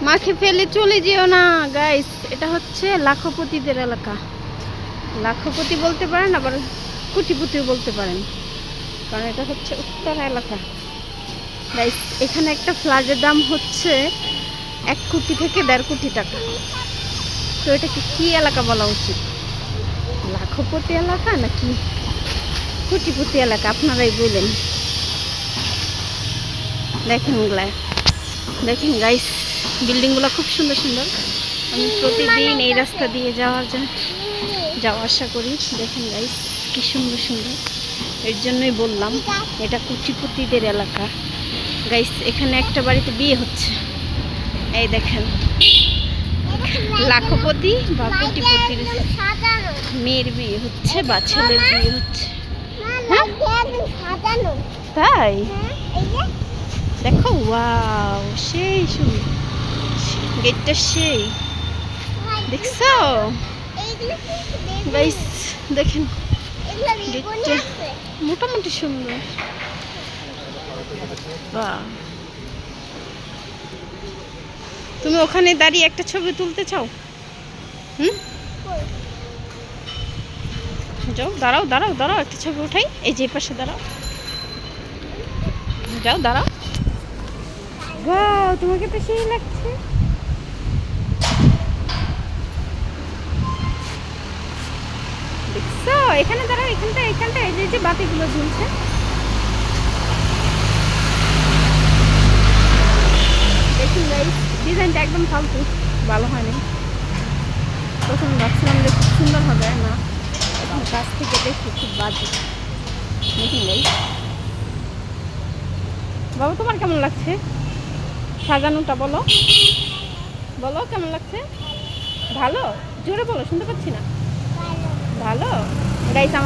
মাকে ফেলে চলে যেও না গাইস। এটা হচ্ছে লাখপতিদের এলাকা। লাখপতি বলতে পারেন, আবার কোটিপতিও বলতে পারেন, কারণ এটা হচ্ছে উত্তরা এলাকা গাইস। এখানে একটা ফ্ল্যাটের দাম হচ্ছে 1 কোটি থেকে 1.5 কোটি টাকা। তো এটাকে কি এলাকা বলা উচিত? লাখপতি এলাকা নাকি কোটিপতি এলাকা? আপনারাই বললেন। দেখেন গাইস, বিল্ডিংগুলো খুব সুন্দর সুন্দর। আমি প্রতিদিন এই রাস্তা দিয়ে যাওয়া আসা করি। দেখেন গাইস, কি সুন্দর সুন্দর। এর জন্যই বললাম এটা কোটিপতিদের এলাকা গাইস। এখানে একটা বাড়িতে বিয়ে হচ্ছে, এই দেখেন। লাখপতি বা কোটিপতির মেয়ের বিয়ে হচ্ছে বা ছেলের বিয়ে হচ্ছে। তাই দেখো, ওয়াও, সেই সুন্দর গেটটা, সেই দেখছো গাইস? দেখেন গেটটা মোটামুটি সুন্দর। বাহ, তুমি ওখানে দাঁড়িয়ে একটা ছবি তুলতে চাও? যাও, দাঁড়াও দাঁড়াও দাঁড়াও, একটা ছবি উঠাই। এই যে পাশে দাঁড়াও, যাও দাঁড়াও। ওয়াও, তোমাকে তো সেই লাগছে। দেখছো? এখানে দাঁড়াও, এখানটা এই যে বাতিগুলো ঝুলছে। দেখুন গাইস, ডিজাইনটা একদম ফালতু, ভালো হয়নি। তখন ভাবছিলাম যে খুব সুন্দর হবে, না এখন কাছ থেকে দেখি খুব বাজে। দেখুন গাইস, বাবা তোমার কেমন লাগছে সাজানোটা? বলো বলো কেমন লাগছে? ভালো? জোরে বলো, শুনতে পাচ্ছি না। ভালো গাইস। আমার